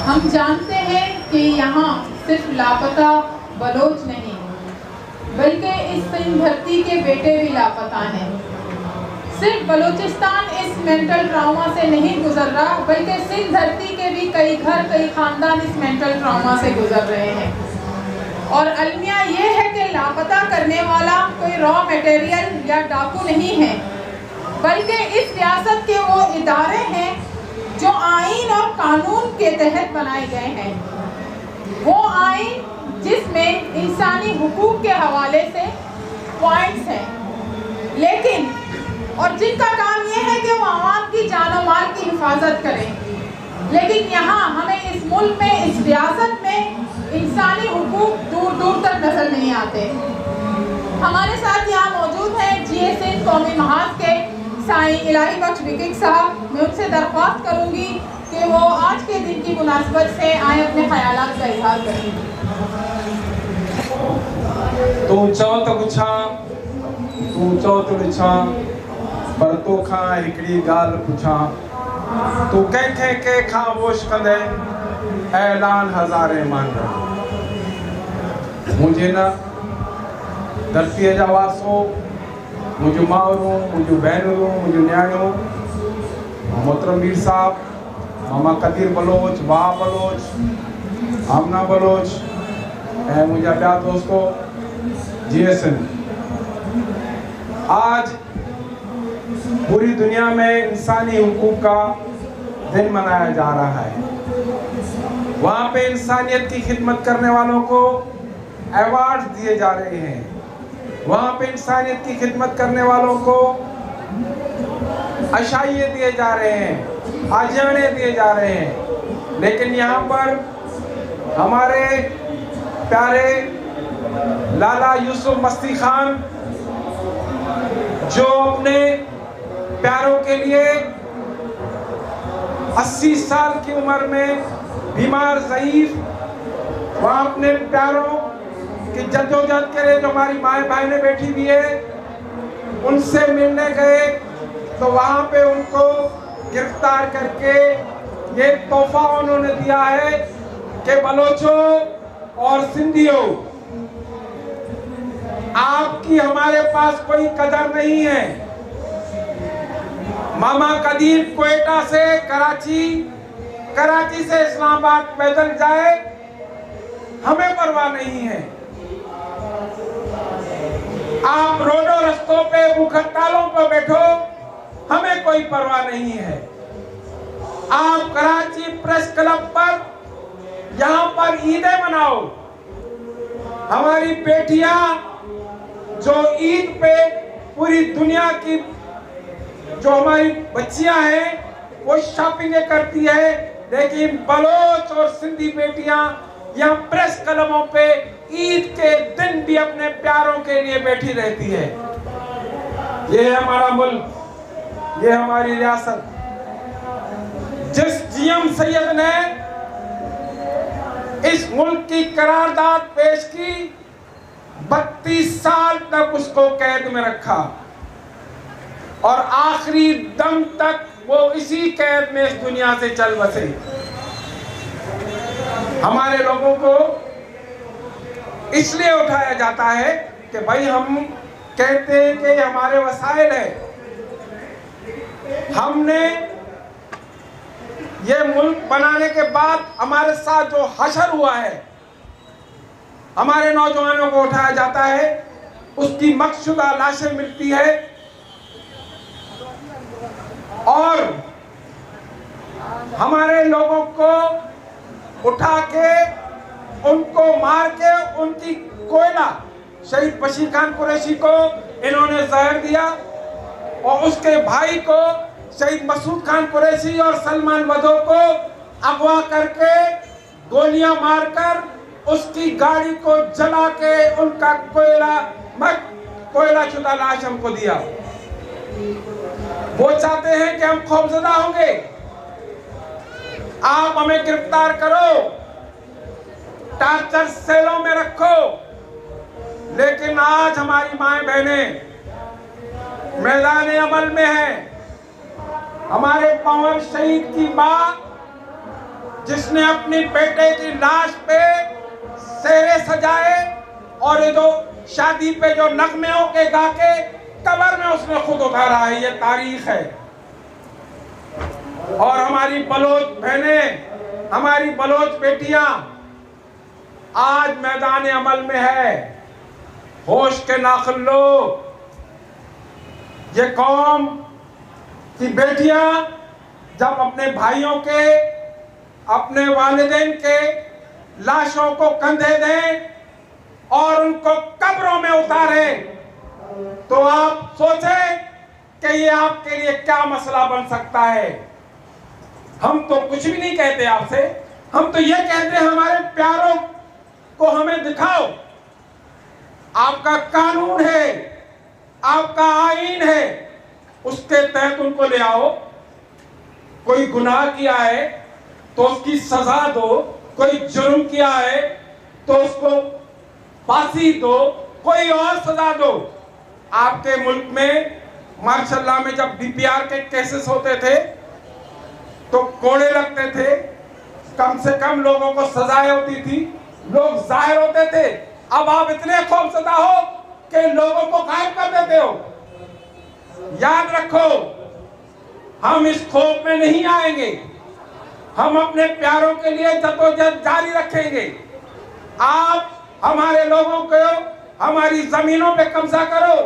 हम जानते हैं कि यहाँ सिर्फ लापता बलोच नहीं बल्कि इस सिंध धरती के बेटे भी लापता हैं। सिर्फ बलूचिस्तान इस मेंटल ट्रॉमा से नहीं गुजर रहा बल्कि सिंध धरती के भी कई घर कई खानदान इस मेंटल ट्रॉमा से गुजर रहे हैं। और अलमिया ये है कि लापता करने वाला कोई रॉ मटेरियल या डाकू नहीं है बल्कि इस रियासत के वो इदारे हैं जो आइन और कानून के तहत बनाए गए हैं। वो आइन जिसमें इंसानी हुकूक के हवाले से पॉइंट्स हैं, लेकिन और जिनका काम ये है कि वो आवाम की जान और माल की हिफाजत करें। लेकिन यहाँ हमें इस मुल्क में इस रियासत में इंसानी हुकूक दूर दूर तक नजर नहीं आते। हमारे साथ यहाँ मौजूद हैं GSN कौमी महाज के साईं इलाही बख्श विकिक साहब। मैं उनसे दरख्वास्त करूँगी कि वो आज के दिन की मुनासबत से आए अपने ख्यालात का इजहार करें। तू चओ त पुछां, तू चओ त ॾिसां, पर तोखां हिकिड़ी ॻाल्हि पुछां, तू कंहिंखे कंहिंखां वोश कंदे ऐलान हज़ारे मान मुंहिंजे न धरतीअ जा वासो, मुंहिंजूं मावरूं, मुंहिंजूं भेनरूं, मुंहिंजूं न्याणियूं, मोहतरम मीर साहब, मामा कदीर बलोच, वाह बलोच, आमना बलोच ऐं मुंहिंजा ॿिया दोस्तो GSN। आज पूरी दुनिया में इंसानी हुकूक का दिन मनाया जा रहा है। वहाँ पे इंसानियत की खिदमत करने वालों को अवार्ड दिए जा रहे हैं। वहाँ पे इंसानियत की खिदमत करने वालों को अशाइये दिए जा रहे हैं, आजने दिए जा रहे हैं। लेकिन यहाँ पर हमारे प्यारे लाला यूसुफ मस्ती खान जो अपने प्यारों के लिए 80 साल की उम्र में बीमार ज़ईफ, वहाँ अपने प्यारों की जद्दोजहद के लिए जो हमारी माएँ बहनें बैठी हुई है उनसे मिलने गए तो वहाँ पे उनको गिरफ्तार करके ये तोहफा उन्होंने दिया है कि बलोचों और सिंधियों, आपकी हमारे पास कोई कदर नहीं है। मामा कदीर क्वेटा से कराची, कराची से इस्लामाबाद पैदल जाए, हमें परवाह नहीं है। आप रोडों रस्तों पे भूख हड़तालों पर बैठो, हमें कोई परवाह नहीं है। आप कराची प्रेस क्लब पर यहाँ पर ईदें मनाओ। हमारी बेटियां जो ईद पे पूरी दुनिया की जो हमारी बच्चियां हैं वो शॉपिंगें करती है, लेकिन बलोच और सिंधी बेटियां यहाँ प्रेस क्लबों पे ईद के दिन भी अपने प्यारों के लिए बैठी रहती है। ये है हमारा मुल्क, ये हमारी रियासत। जिस GM सैयद ने इस मुल्क की करारदाद पेश की, 32 साल तक उसको कैद में रखा और आखिरी दम तक वो इसी कैद में इस दुनिया से चल बसे। हमारे लोगों को इसलिए उठाया जाता है कि भाई हम कहते हैं कि हमारे वसाइल है, हमने ये मुल्क बनाने के बाद हमारे साथ जो हशर हुआ है, हमारे नौजवानों को उठाया जाता है, उसकी मकसूदा लाशें मिलती है और हमारे लोगों को उठा के उनको मार के उनकी कोयला शहीद बशीर खान कुरैशी को इन्होंने जहर दिया और उसके भाई को शहीद मसूद खान कुरैशी और सलमान वधो को अगवा करके गोलियां मारकर उसकी गाड़ी को जला के उनका कोयला शुदा लाश हमको दिया। वो चाहते हैं कि हम खौफजदा होंगे, आप हमें गिरफ्तार करो, टार्चर सेलों में रखो, लेकिन आज हमारी माएं बहनें मैदान अमल में हैं। हमारे पवन शहीद की मां जिसने अपनी बेटे की लाश पे सेहरे सजाए और ये जो शादी पे जो नगमे के गा के कब्र में उसने खुद उतारा है, ये तारीख है। और हमारी बलोच बहनें, हमारी बलोच बेटियां आज मैदान अमल में है। होश के नाखुन लो, ये कौम की बेटियां जब अपने भाइयों के, अपने वालिदैन के लाशों को कंधे दें और उनको कब्रों में उतारे, तो आप सोचें कि ये आपके लिए क्या मसला बन सकता है। हम तो कुछ भी नहीं कहते आपसे, हम तो ये कहते हैं हमारे प्यारों को हमें दिखाओ। आपका कानून है, आपका आईन है, उसके तहत उनको ले आओ। कोई गुनाह किया है तो उसकी सजा दो, कोई जुर्म किया है तो उसको फांसी दो, कोई और सजा दो। आपके मुल्क में माशाल्लाह में जब डीपीआर के केसेस होते थे तो कोड़े लगते थे, कम से कम लोगों को सजाएं होती थी, लोग जाहिर होते थे। अब आप इतने खौफजदा हो कि लोगों को गायब कर देते हो। याद रखो, हम इस खौफ में नहीं आएंगे। हम अपने प्यारों के लिए जद्दोजहद जारी रखेंगे। आप हमारे लोगों को हमारी जमीनों पे कब्जा करो,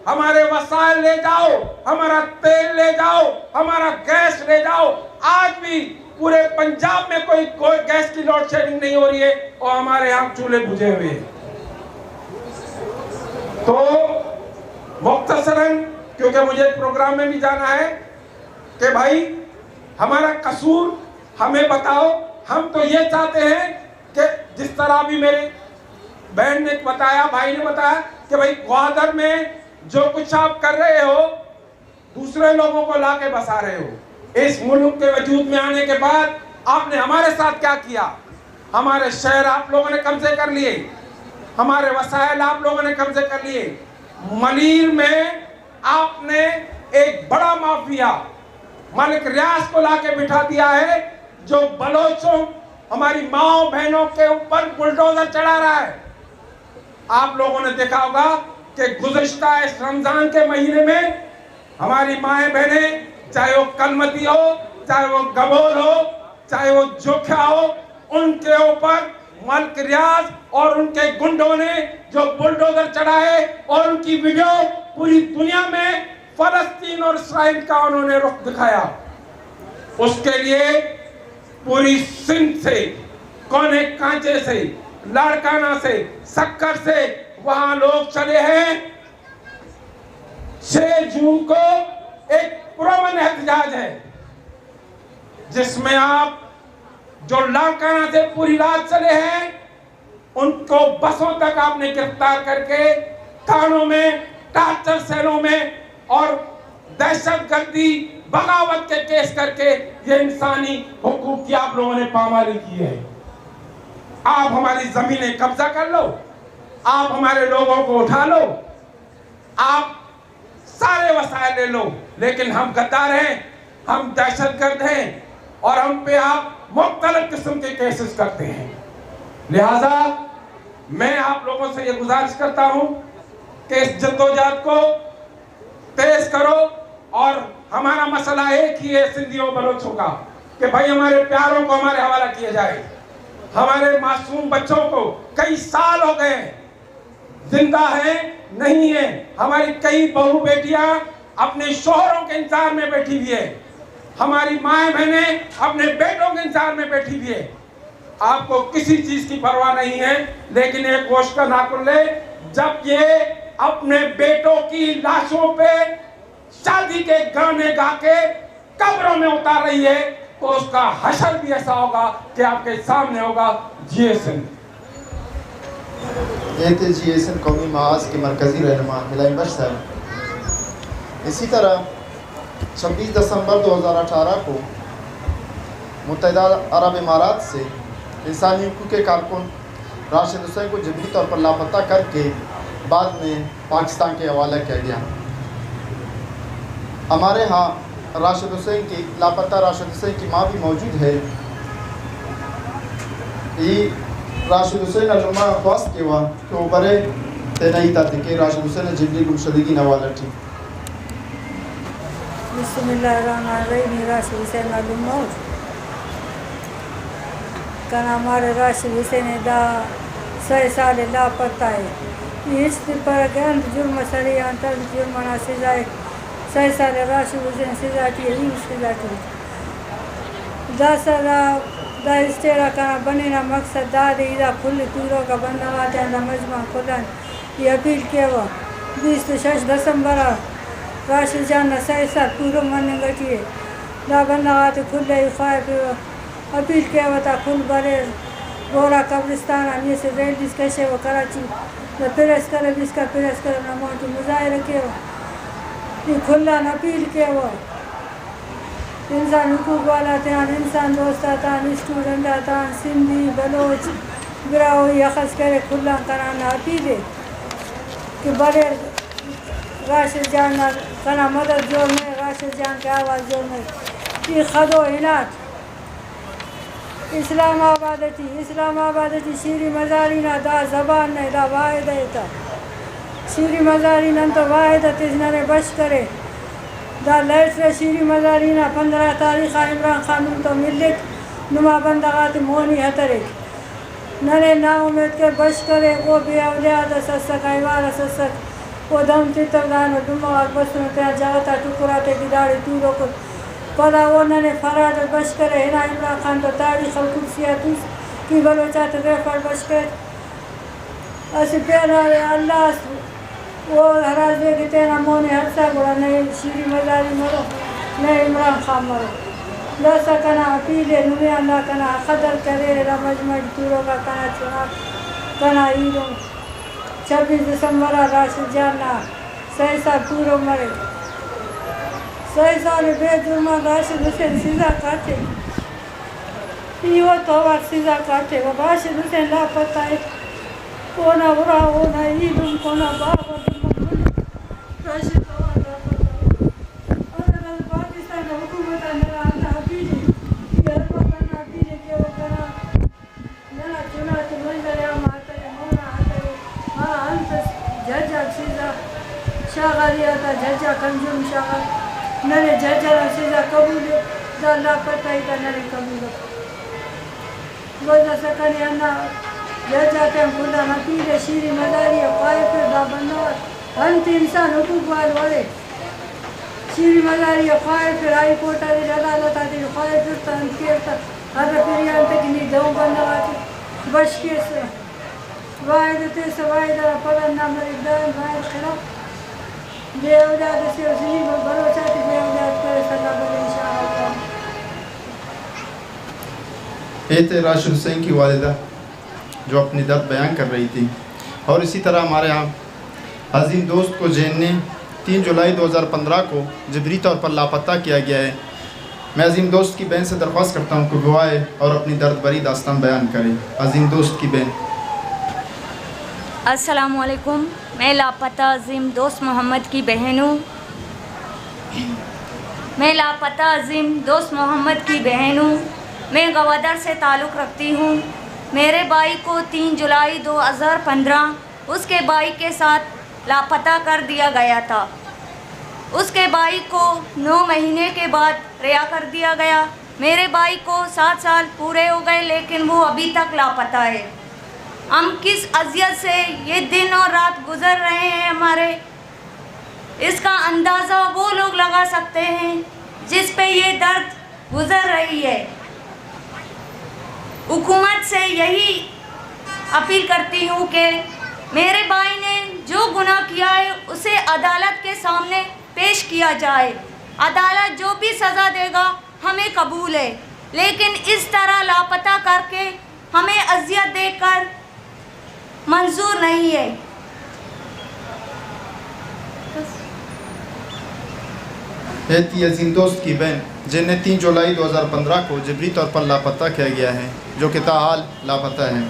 हमारे वसाइल ले जाओ, हमारा तेल ले जाओ, हमारा गैस ले जाओ। आज भी पूरे पंजाब में कोई गैस की लोड शेडिंग नहीं हो रही है और हमारे यहाँ चूल्हे बुझे हुए हैं। तो मुख्तसरन, क्योंकि मुझे प्रोग्राम में भी जाना है, कि भाई हमारा कसूर हमें बताओ। हम तो ये चाहते हैं कि जिस तरह भी मेरे बहन ने बताया, भाई ने बताया कि भाई ग्वादर में जो कुछ आप कर रहे हो, दूसरे लोगों को लाके बसा रहे हो। इस मुल्क के वजूद में आने के बाद आपने हमारे साथ क्या किया? हमारे शहर आप लोगों ने कब्जे कर लिए, हमारे वसाइल आप लोगों ने कब्जे कर लिए। मलीर में आपने एक बड़ा माफिया मलिक रियाज को लाके बिठा दिया है, जो बलोचों, हमारी माओ बहनों के ऊपर बुलडोजर चढ़ा रहा है। आप लोगों ने देखा होगा कि गुज़िश्ता इस रमजान के महीने में हमारी माएँ बहनें, चाहे वो कलमती हो, चाहे वो गबोल हो, चाहे वो जोखा हो, उनके ऊपर मलिक रियाज और उनके गुंडों ने जो बुलडोजर चढ़ाए और उनकी वीडियो पूरी दुनिया में फलस्तीन और इस्राइल का उन्होंने रुख दिखाया। उसके लिए पूरी सिंध से, कोने कांचे से, लाड़काना से, सक्कर से वहां लोग चले हैं। 6 जून को एक पुरअमन एहतजाज है, जिसमें आप जो लाड़काना से पूरी रात चले हैं, उनको बसों तक आपने गिरफ्तार करके थानों में, टार्चर सेलों में और दहशतगर्दी, बगावत के केस करके ये इंसानी हुकूक की आप लोगों ने पामाली की है। आप हमारी जमीनें कब्जा कर लो, आप हमारे लोगों को उठा लो, आप सारे वसाइल ले लो, लेकिन हम गद्दार हैं, हम दहशतगर्द हैं और हम पे आप मुख्तलिफ किस्म के केसेस करते हैं। लिहाजा मैं आप लोगों से ये गुजारिश करता हूं कि इस जद्दोजहद को तेज करो। और हमारा मसला एक ही है सिंधियों बलोचों का, कि भाई हमारे प्यारों को हमारे हवाला किया जाए। हमारे मासूम बच्चों को कई साल हो गए जिंदा है नहीं है। हमारी कई बहू बेटियां अपने शोहरों के इंतजार में बैठी हुई है, हमारी माएँ बहनें अपने बेटों के इंतजार में बैठी हुई है। आपको किसी चीज की परवाह नहीं है, लेकिन एक होश का नाखुन ले, जब ये अपने बेटों की लाशों पे शादी के गाने गा के कब्रों में उतार रही है, तो उसका हशर भी ऐसा होगा कि आपके सामने होगा। जीएसएन ये थे जीएसएन कौमी महाज के मरकजी रहनुमा हिलाइन बख्श साहब। इसी तरह 26 दिसंबर 2018 को मुत्तहिदा अरब इमारात से इंसानी हकूक़ के कारकुन राशिद हुसैन को जबरी तौर पर लापता करके बाद में पाकिस्तान के हवाले किया गया। हमारे यहाँ राशिद हुसैन की लापता राशिद हुसैन की माँ भी मौजूद है। ये राशिद हुसैन अलमा ख्वास्त के हुआ कि वो बरे तेनाई ताती के राशिद हुसैन जिबरी गुमशदगी नवाला थी। बिस्मिल्लाहिर्रहमानिर्रहीम। राशिद हुसैन अलमा कना हमारे राशिद हुसैन दा 6 साल लापता है। इस पर गंद जुर्म सरी अंतर जुर्माना सजाए 6 साल राशिद हुसैन सजा की ही सजा की 10 दा इस्तेरा कना बने ना मकसद दादे इदा खुल पूरों का बंदा आते हैं मजमा खुदा ये अपील किया हुआ 26 दिसंबर राशिद जान 6 साल पूरो मन गटी दा बंदा आते खुले खाए अपील किया हुआ था खुल बड़े गोरा कब्रिस्तान आने से रेल डिस्कशे वो कराची न प्रेस करे जिसका प्रेस करे न मोटी मुजाहिर किया ये खुला न अपील किया हुआ इंसान हुकूक वाला थे इंसान दोस्त था स्टूडेंट था सिंधी बलोच गिराओ यखस करे खुला कराना अपील कि बड़े राशिद जान कना मदद जोर में राशिद जान के आवाज़ जोर में ये खदो इनात इस्लामाबाद शीरी मजारीना दा जबान ने दा वाहिद था शीरी मजारीना तो वाहिद तिजने बश करे दा लेटर शीरी मजारीना 15 तारीख इमरान खान तो मिलत नुमा बंदगात मोनी हतरे नरे ना उम्मीद के बश करे वो भी औलियाद ससक आइवार ससक वो दम तितगान दुमा बस में त्या जाता टुकराते गिदाड़ी तूरो को पदा वो नने फराद बश करे है ना इमरान खान तो तारीख अल कुर्सिया की बलोचा तो रेफर बश कर ऐसे प्यारा अल्लाह वो हराज दे के तेरा मोने हत्सा गुड़ा नहीं शीरी मजारी मरो नहीं इमरान खान मरो लसा कना अपीले नुमे अल्लाह कना खदर करे रमजमज तूरो का कना चुना कना ईदो 26 दिसंबर राशिद जाना 6 साल पूरो मरे 6 साल बेजुर्मा राशिद हुसैन सीधा काटे यो तो वार सीधा काटे वो राशिद हुसैन लापता है कोना बुरा होना ईदुम कोना बाबा राशिद तो वार लापता और पाकिस्तान हुकूमत ने आंदा हबीजी ये पता हबीजी के वो करा नला चुना तो मंजर माता है मोना आते हां अंत जजा सीधा शागरिया था जजा कंजुम शागर नरे जजा सीधा कबूल दा लापता है नरे कबूल वजह से कने अन्ना जजा के खुदा नपीरे शीरी मदारी पाए पे दा बंदा अंत इंसान हुकूक वाले शीरी मदारी पाए पे हाई कोर्ट दी अदालत दी पाए पे तन के हर पिरिया तक नी दो बंदा बश के से वायद ते सवायद पलन ना मरी दान वायद खराब बेवजा से उसी भरोसा ते बेवजा करे सदा बल इंशाअल्लाह। ये थे राशिद हुसैन की वालिदा जो अपनी दर्द बयान कर रही थी। और इसी तरह हमारे यहाँ अजीम दोस्त को जेल ने 3 जुलाई 2015 को जबरी तौर पर लापता किया गया है। मैं अजीम दोस्त की बहन से दरख्वास्त करता हूँ कि वो आए और अपनी दर्द भरी दास्तान बयान करें। अजीम दोस्त की बहन। अस्सलाम वालेकुम। मैं लापता अजीम दोस्त मोहम्मद की बहन हूँ। मैं गवादर से ताल्लुक़ रखती हूँ। मेरे भाई को 3 जुलाई 2015 उसके भाई के साथ लापता कर दिया गया था। उसके भाई को 9 महीने के बाद रिहा कर दिया गया। मेरे भाई को 7 साल पूरे हो गए लेकिन वो अभी तक लापता है। हम किस अज़ियत से ये दिन और रात गुज़र रहे हैं हमारे, इसका अंदाज़ा वो लोग लगा सकते हैं जिस पे ये दर्द गुज़र रही है। हुकूमत से यही अपील करती हूँ कि मेरे भाई ने जो गुनाह किया है उसे अदालत के सामने पेश किया जाए। अदालत जो भी सज़ा देगा हमें कबूल है, लेकिन इस तरह लापता करके हमें अज़ियत देकर मंजूर नहीं है। ये थी अजीम दोस्त की बहन जिन्हें 3 जुलाई 2015 को जबरी तौर पर लापता किया गया है, जो कि ताहाल लापता है।